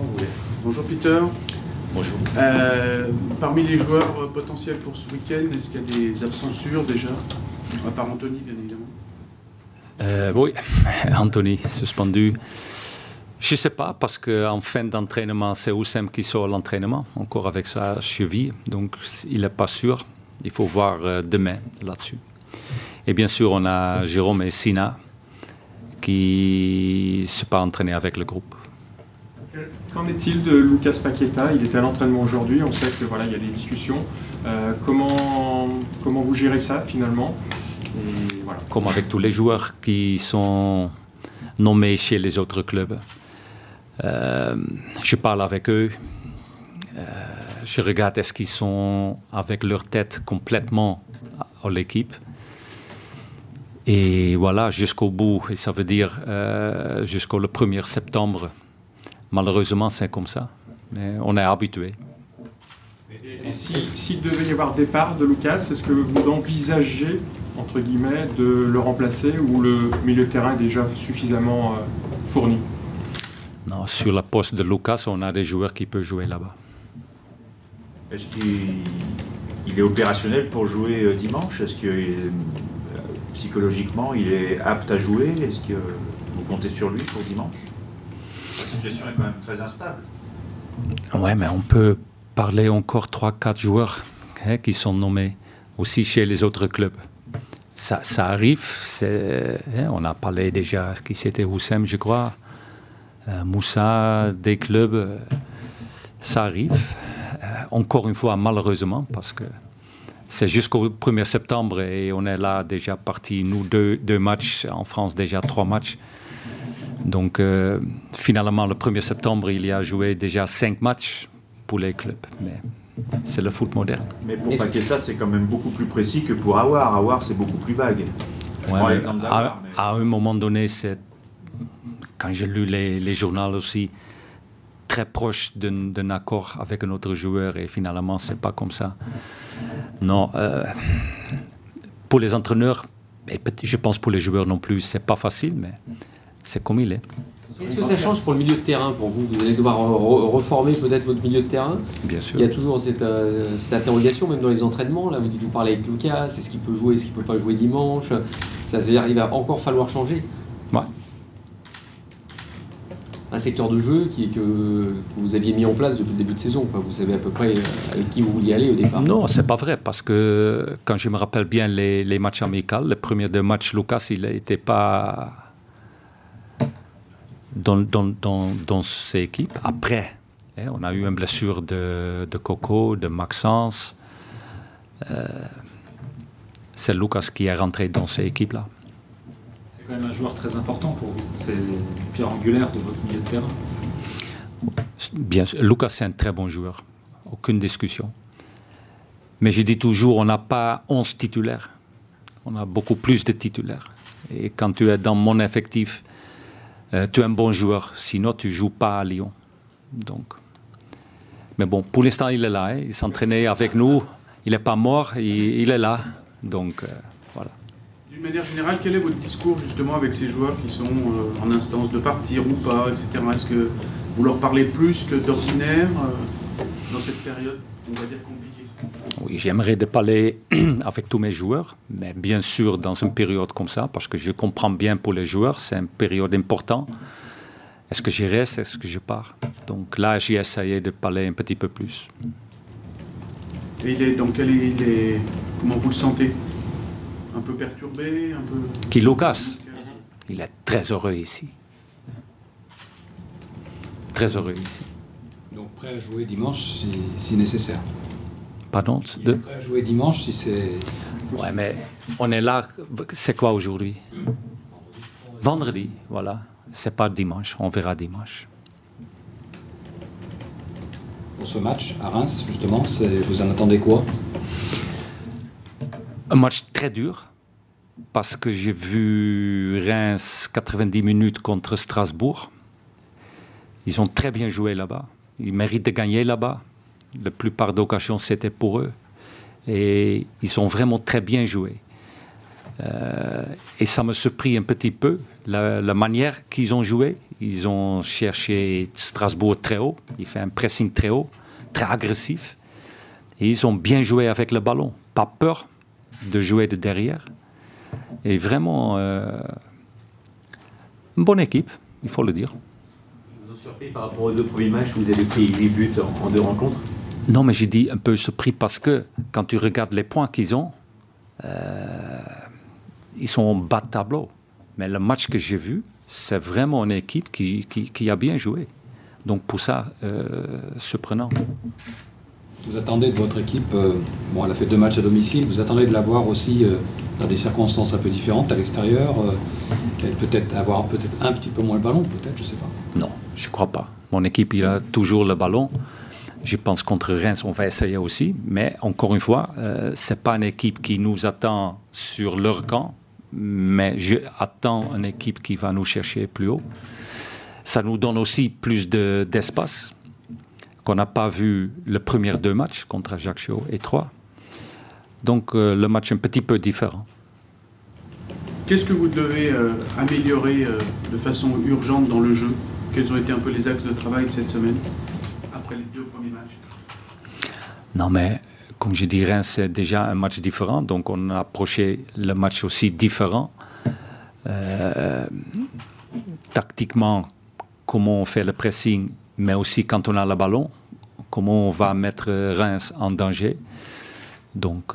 Quand vous voulez. Bonjour Peter. Bonjour. Parmi les joueurs potentiels pour ce week-end, est-ce qu'il y a des absentures déjà? À part Anthony, bien évidemment. Oui, Anthony, suspendu. Je ne sais pas, parce qu'en fin d'entraînement, c'est Oussem qui sort l'entraînement, encore avec sa cheville, donc il n'est pas sûr. Il faut voir demain là-dessus. Et bien sûr, on a Jérôme et Sina qui ne se sont pas entraînés avec le groupe. Qu'en est-il de Lucas Paqueta? Il était à l'entraînement aujourd'hui, on sait que voilà, il y a des discussions. Comment vous gérez ça finalement? Et voilà. Comme avec tous les joueurs qui sont nommés chez les autres clubs. Je parle avec eux, je regarde est-ce qu'ils sont avec leur tête complètement à l'équipe. Et voilà, jusqu'au bout, et ça veut dire jusqu'au 1er septembre. Malheureusement, c'est comme ça, mais on est habitué. S'il devait y avoir départ de Lucas, est-ce que vous envisagez, entre guillemets, de le remplacer ou le milieu de terrain est déjà suffisamment fourni? Non, sur la poste de Lucas, on a des joueurs qui peuvent jouer là-bas. Est-ce qu'il est opérationnel pour jouer dimanche? Est-ce que psychologiquement, il est apte à jouer? Est-ce que vous comptez sur lui pour dimanche? La situation est quand même très instable. Oui, mais on peut parler encore 3-4 joueurs qui sont nommés aussi chez les autres clubs. Ça arrive. On a parlé déjà qui c'était Oussem, je crois. Moussa, des clubs. Ça arrive. Encore une fois, malheureusement, parce que c'est jusqu'au 1er septembre et on est là déjà parti, nous, deux matchs, en France déjà 3 matchs. Donc, finalement, le 1er septembre, il y a joué déjà 5 matchs pour les clubs. Mais c'est le foot moderne. Mais pour Paqueta, c'est quand même beaucoup plus précis que pour Aouar. Aouar, c'est beaucoup plus vague. Ouais, à un moment donné, quand j'ai lu les journaux aussi, très proche d'un accord avec un autre joueur et finalement, c'est pas comme ça. Non, pour les entraîneurs, et je pense pour les joueurs non plus, c'est pas facile, mais c'est comme il est. Est-ce que ça change pour le milieu de terrain pour vous? Vous allez devoir reformer peut-être votre milieu de terrain? Bien sûr. Il y a toujours cette interrogation, même dans les entraînements. Là, vous parlez avec Lucas, est-ce qu'il peut jouer, est-ce qu'il ne peut pas jouer dimanche? Ça veut dire qu'il va encore falloir changer? Ouais. Un secteur de jeu que vous aviez mis en place depuis le début de saison, quoi. Vous savez à peu près avec qui vous vouliez aller au départ? Non, c'est pas vrai, parce que quand je me rappelle bien les matchs amicaux, les premiers 2 matchs, Lucas, il n'était pas dans ses équipes. Après, on a eu une blessure de Coco, de Maxence. C'est Lucas qui est rentré dans ces équipes-là. C'est quand même un joueur très important pour vous. C'est une pierre angulaire de votre milieu de terrain. Bien sûr, Lucas, c'est un très bon joueur. Aucune discussion. Mais je dis toujours, on n'a pas 11 titulaires. On a beaucoup plus de titulaires. Et quand tu es dans mon effectif, tu es un bon joueur. Sinon, tu ne joues pas à Lyon. Donc. Mais bon, pour l'instant, il est là. Il s'entraînait avec nous. Il n'est pas mort. Il est là. Donc, voilà. D'une manière générale, quel est votre discours justement avec ces joueurs qui sont en instance de partir ou pas, etc. Est-ce que vous leur parlez plus que d'ordinaire dans cette période, on va dire, compliquée? Oui, j'aimerais de parler avec tous mes joueurs, mais bien sûr dans une période comme ça, parce que je comprends bien pour les joueurs, c'est une période importante. Est-ce que je reste, est-ce que je pars? Donc là, j'ai essayé de parler un petit peu plus. Et comment vous le sentez? Un peu perturbé, un peu... Qui Lucas? Il est très heureux ici. Très heureux ici. Donc prêt à jouer dimanche si nécessaire. Pardon? Il est prêt à jouer dimanche si c'est... Ouais, mais on est là, c'est quoi aujourd'hui? Vendredi, voilà. C'est pas dimanche, on verra dimanche. Pour ce match à Reims, justement, vous en attendez quoi? Un match très dur, parce que j'ai vu Reims 90 minutes contre Strasbourg. Ils ont très bien joué là-bas. Ils méritent de gagner là-bas. La plupart d'occasions, c'était pour eux. Et ils ont vraiment très bien joué. Et ça me surprit un petit peu, la manière qu'ils ont joué. Ils ont cherché Strasbourg très haut. Il fait un pressing très haut, très agressif. Et ils ont bien joué avec le ballon. Pas peur de jouer de derrière. Et vraiment, une bonne équipe, il faut le dire. Vous êtes surpris par rapport aux 2 premiers matchs où vous avez pris 8 buts en 2 rencontres? Non, mais j'ai dit un peu surpris parce que quand tu regardes les points qu'ils ont, ils sont en bas de tableau. Mais le match que j'ai vu, c'est vraiment une équipe qui a bien joué. Donc pour ça, surprenant. Vous attendez de votre équipe, bon, elle a fait 2 matchs à domicile, vous attendez de la voir aussi dans des circonstances un peu différentes à l'extérieur, peut-être avoir un petit peu moins le ballon, peut-être, je ne sais pas. Non, je ne crois pas. Mon équipe, il a toujours le ballon. Je pense contre Reims, on va essayer aussi. Mais encore une fois, ce n'est pas une équipe qui nous attend sur leur camp, mais j'attends une équipe qui va nous chercher plus haut. Ça nous donne aussi plus d'espace qu'on n'a pas vu le premier 2 matchs contre Ajaccio et Troyes. Donc le match est un petit peu différent. Qu'est-ce que vous devez améliorer de façon urgente dans le jeu? Quels ont été un peu les axes de travail cette semaine, après les 2 premiers matchs? Non, mais comme je dis, Reims, c'est déjà un match différent. Donc on a approché le match aussi différent. Tactiquement, comment on fait le pressing, mais aussi quand on a le ballon, comment on va mettre Reims en danger. Donc,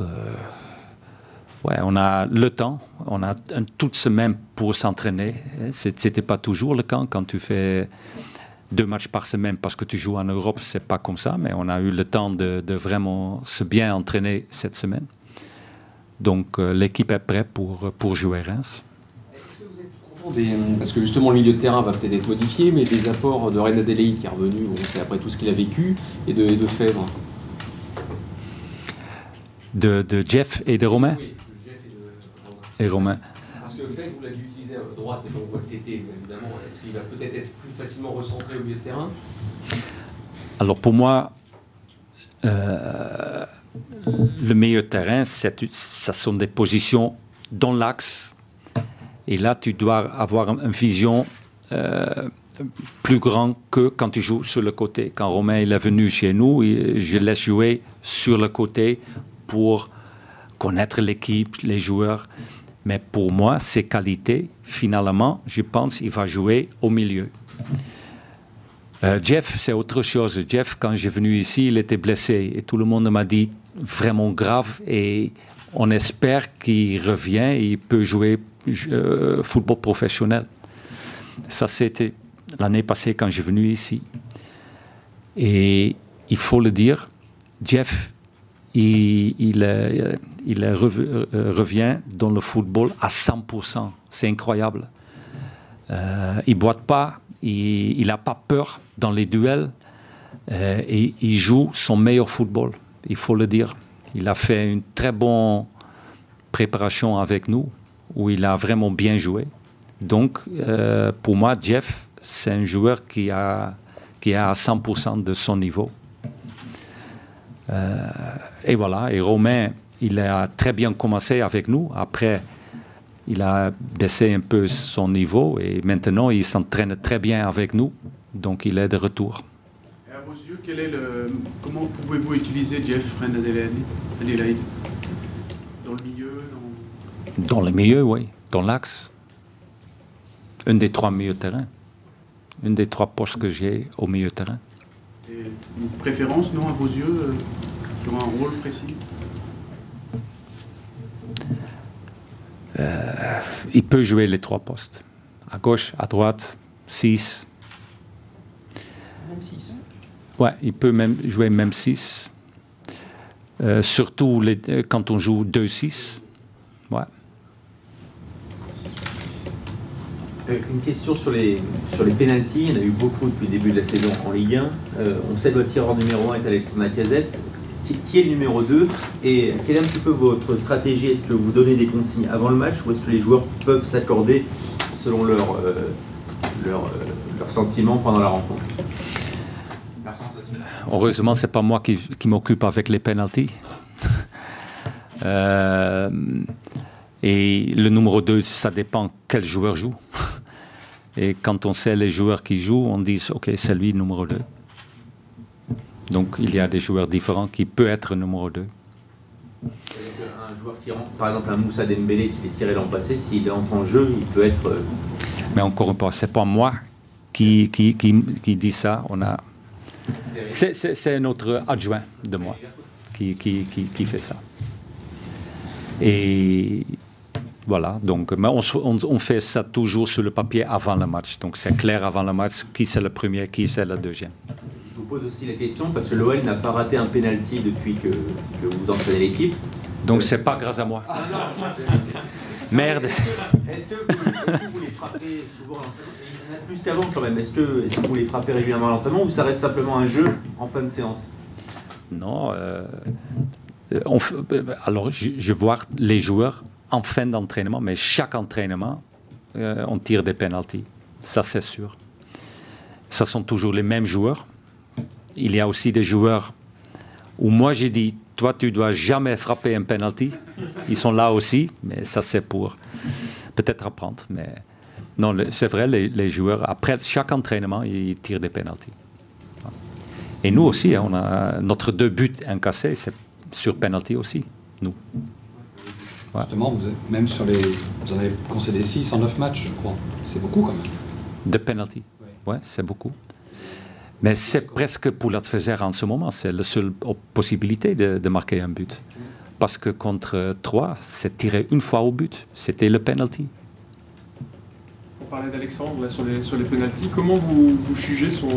ouais, on a le temps, on a toute semaine pour s'entraîner. Ce n'était pas toujours le cas quand tu fais 2 matchs par semaine parce que tu joues en Europe, c'est pas comme ça, mais on a eu le temps de vraiment se bien entraîner cette semaine. Donc, l'équipe est prête pour jouer Reims. Parce que justement le milieu de terrain va peut-être être modifié, mais des apports de Reine Adélaïde qui est revenu, on sait après tout ce qu'il a vécu, et de Fèvre. De Jeff et de Romain? Oui, de Jeff et Romain. Parce que Fèvre, vous l'avez utilisé à droite, et donc on voit le TT, évidemment. Est-ce qu'il va peut-être être plus facilement recentré au milieu de terrain? Alors pour moi, le milieu de terrain, ça sont des positions dans l'axe. Et là, tu dois avoir une vision plus grande que quand tu joues sur le côté. Quand Romain il est venu chez nous, je laisse jouer sur le côté pour connaître l'équipe, les joueurs. Mais pour moi, ses qualités, finalement, je pense qu'il va jouer au milieu. Jeff, c'est autre chose. Jeff, quand j'ai venu ici, il était blessé. Et tout le monde m'a dit vraiment grave. Et on espère qu'il revient et il peut jouer football professionnel. Ça, c'était l'année passée quand j'ai venu ici. Et il faut le dire, Jeff, il revient dans le football à 100%. C'est incroyable. Il ne boite pas, il n'a pas peur dans les duels et il joue son meilleur football, il faut le dire. Il a fait une très bonne préparation avec nous, où il a vraiment bien joué. Donc, pour moi, Jeff, c'est un joueur qui est à 100% de son niveau. Et voilà, et Romain, il a très bien commencé avec nous. Après, il a baissé un peu son niveau et maintenant, il s'entraîne très bien avec nous. Donc, il est de retour. Et à vos yeux, comment pouvez-vous utiliser Jeff Reine Adélaïde? Dans le milieu? Dans le milieu, oui. Dans l'axe. Un des 3 milieux de terrain. Une des 3 postes que j'ai au milieu de terrain. Et une préférence, non, à vos yeux, sur un rôle précis? Il peut jouer les 3 postes. À gauche, à droite, 6. Même 6. Ouais, il peut même jouer même 6. Surtout quand on joue 2-6. Ouais. Une question sur les pénaltys. Il y en a eu beaucoup depuis le début de la saison en Ligue 1. On sait que le tireur numéro 1 est Alexandre Lacazette. Qui est le numéro 2? Et quelle est un petit peu votre stratégie? Est-ce que vous donnez des consignes avant le match ou est-ce que les joueurs peuvent s'accorder selon leurs sentiments pendant la rencontre? Heureusement, ce n'est pas moi qui m'occupe avec les pénaltys. Et le numéro 2, ça dépend quel joueur joue. Et quand on sait les joueurs qui jouent, on dit ok, c'est lui numéro 2. Donc il y a des joueurs différents qui peuvent être numéro 2. Un joueur qui rentre, par exemple un Moussa Dembélé qui est tiré l'an passé, s'il entre en jeu, il peut être... Mais encore une fois, c'est pas moi qui dit ça. C'est notre adjoint de moi qui fait ça. Et voilà, donc mais on fait ça toujours sur le papier avant le match. Donc c'est clair avant le match qui c'est le premier, qui c'est le deuxième. Je vous pose aussi la question parce que l'OL n'a pas raté un penalty depuis que vous entraînez l'équipe. Donc c'est pas grâce à moi. Merde. Est-ce que vous les frappez souvent à l'entraînement? Il y en a plus qu'avant quand même. Est-ce que vous les frappez régulièrement à l'entraînement ou ça reste simplement un jeu en fin de séance? Non. Alors je vois les joueurs en fin d'entraînement, mais chaque entraînement, on tire des pénaltys. Ça, c'est sûr. Ce sont toujours les mêmes joueurs. Il y a aussi des joueurs où moi, j'ai dit, toi, tu ne dois jamais frapper un penalty. Ils sont là aussi, mais ça, c'est pour peut-être apprendre. Mais non, c'est vrai, les joueurs, après chaque entraînement, ils tirent des pénaltys. Et nous aussi, on a notre 2 buts encaissés, c'est sur penalty aussi, nous. Ouais. Justement, vous en avez concédé 6 en 9 matchs, je crois. C'est beaucoup quand même. De penalty, ouais, c'est beaucoup. Mais c'est presque pour l'adversaire en ce moment, c'est la seule possibilité de marquer un but. Parce que contre 3, c'est tiré une fois au but, c'était le penalty. On parlait d'Alexandre là, sur les pénaltys. Comment vous jugez son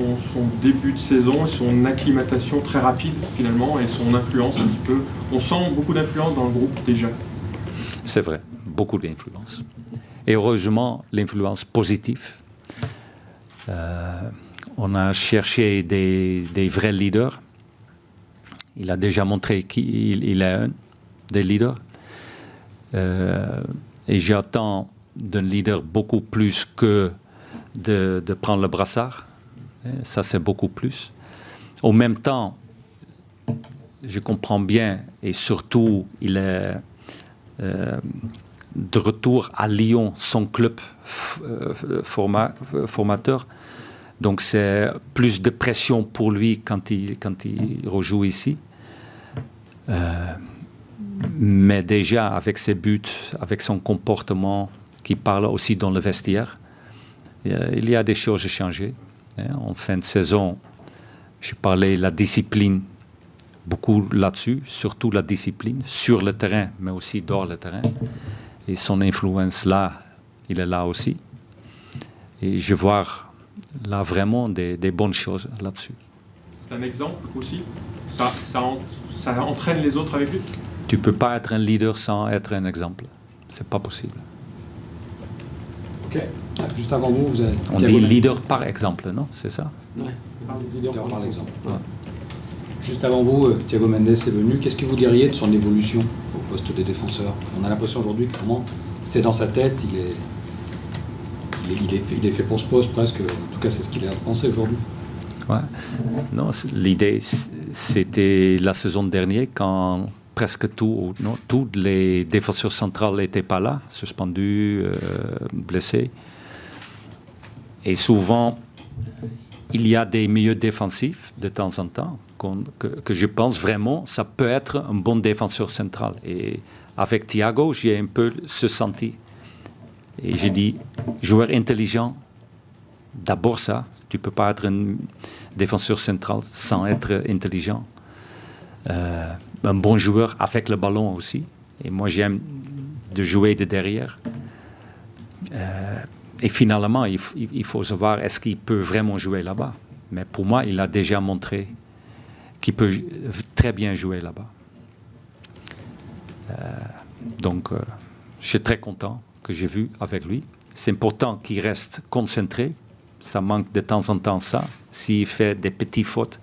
début de saison et son acclimatation très rapide finalement et son influence un petit peu? On sent beaucoup d'influence dans le groupe déjà. C'est vrai, beaucoup d'influence. Et heureusement, l'influence positive. On a cherché des vrais leaders. Il a déjà montré qu'il est un des leaders. Et j'attends d'un leader beaucoup plus que de prendre le brassard. Ça, c'est beaucoup plus. En même temps, je comprends bien, et surtout, il est de retour à Lyon, son club formateur. Donc c'est plus de pression pour lui quand il rejoue ici. Mais déjà, avec ses buts, avec son comportement, qui parle aussi dans le vestiaire, il y a des choses à changer. En fin de saison, je parlais de la discipline, beaucoup là-dessus, surtout la discipline, sur le terrain, mais aussi hors le terrain. Et son influence là, il est là aussi. Et je vois là vraiment des bonnes choses là-dessus. C'est un exemple aussi. Ça entraîne les autres avec lui. Tu ne peux pas être un leader sans être un exemple. C'est pas possible. Ok. Juste avant vous avez... On dit leader par exemple, non? C'est ça? Oui, leader par exemple. Ouais. Juste avant vous, Thiago Mendes est venu. Qu'est-ce que vous diriez de son évolution au poste des défenseurs? On a l'impression aujourd'hui que vraiment, c'est dans sa tête, il est fait pour ce poste presque. En tout cas, c'est ce qu'il a pensé aujourd'hui. Ouais. Non, l'idée, c'était la saison dernière quand presque tous les défenseurs centraux n'étaient pas là, suspendus, blessés. Et souvent, il y a des milieux défensifs de temps en temps que je pense vraiment ça peut être un bon défenseur central. Et avec Thiago, j'ai un peu ce senti. Et j'ai dit, joueur intelligent, d'abord ça. Tu ne peux pas être un défenseur central sans être intelligent. Un bon joueur avec le ballon aussi. Et moi, j'aime de jouer de derrière. Et finalement, il faut savoir est-ce qu'il peut vraiment jouer là-bas. Mais pour moi, il a déjà montré qu'il peut très bien jouer là-bas. Donc, je suis très content que j'ai vu avec lui. C'est important qu'il reste concentré. Ça manque de temps en temps ça. S'il fait des petites fautes,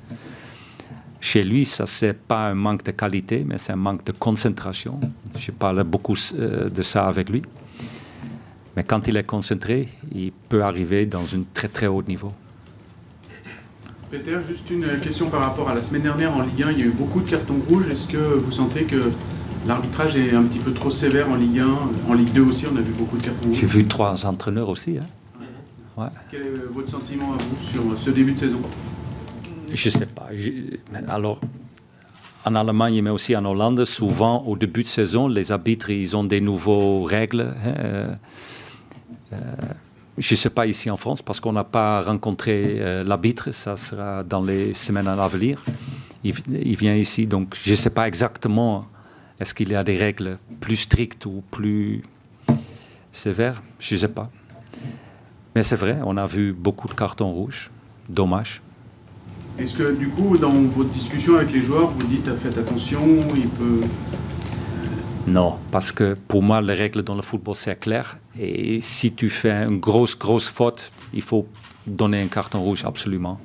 chez lui, ça c'est pas un manque de qualité, mais c'est un manque de concentration. Je parle beaucoup de ça avec lui. Mais quand il est concentré, il peut arriver dans un très très haut niveau. Peter, juste une question par rapport à la semaine dernière en Ligue 1. Il y a eu beaucoup de cartons rouges. Est-ce que vous sentez que l'arbitrage est un petit peu trop sévère en Ligue 1? En Ligue 2 aussi, on a vu beaucoup de cartons rouges. J'ai vu 3 entraîneurs aussi. Hein. Ouais. Quel est votre sentiment à vous sur ce début de saison? Je ne sais pas. Alors, en Allemagne, mais aussi en Hollande, souvent, au début de saison, les arbitres, ils ont des nouvelles règles. Je ne sais pas ici en France, parce qu'on n'a pas rencontré l'arbitre. Ça sera dans les semaines à venir. Il vient ici, donc je ne sais pas exactement est-ce qu'il y a des règles plus strictes ou plus sévères. Je ne sais pas. Mais c'est vrai, on a vu beaucoup de cartons rouges. Dommage. Est-ce que du coup, dans votre discussion avec les joueurs, vous dites faites attention, il peut... Non, parce que pour moi, les règles dans le football, c'est clair. Et si tu fais une grosse faute, il faut donner un carton rouge, absolument.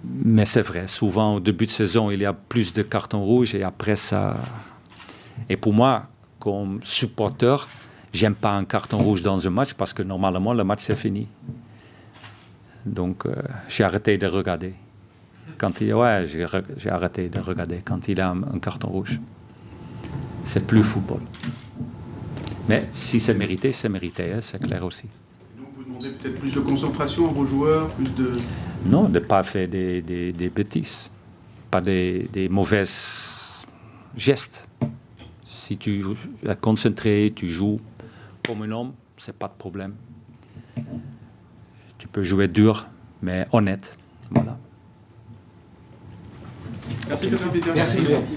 Mais c'est vrai, souvent au début de saison, il y a plus de cartons rouges et après ça... Et pour moi, comme supporter, j'aime pas un carton rouge dans un match parce que normalement, le match, c'est fini. Donc, j'ai arrêté de regarder. J'ai arrêté de regarder quand il a un carton rouge. C'est plus football. Mais si c'est mérité, c'est mérité, hein, c'est clair aussi. Donc vous demandez peut-être plus de concentration à vos joueurs, plus de... Non, de ne pas faire des bêtises, pas des mauvais gestes. Si tu es concentré, tu joues comme un homme, c'est pas de problème. Tu peux jouer dur, mais honnête. Voilà. Merci. Merci.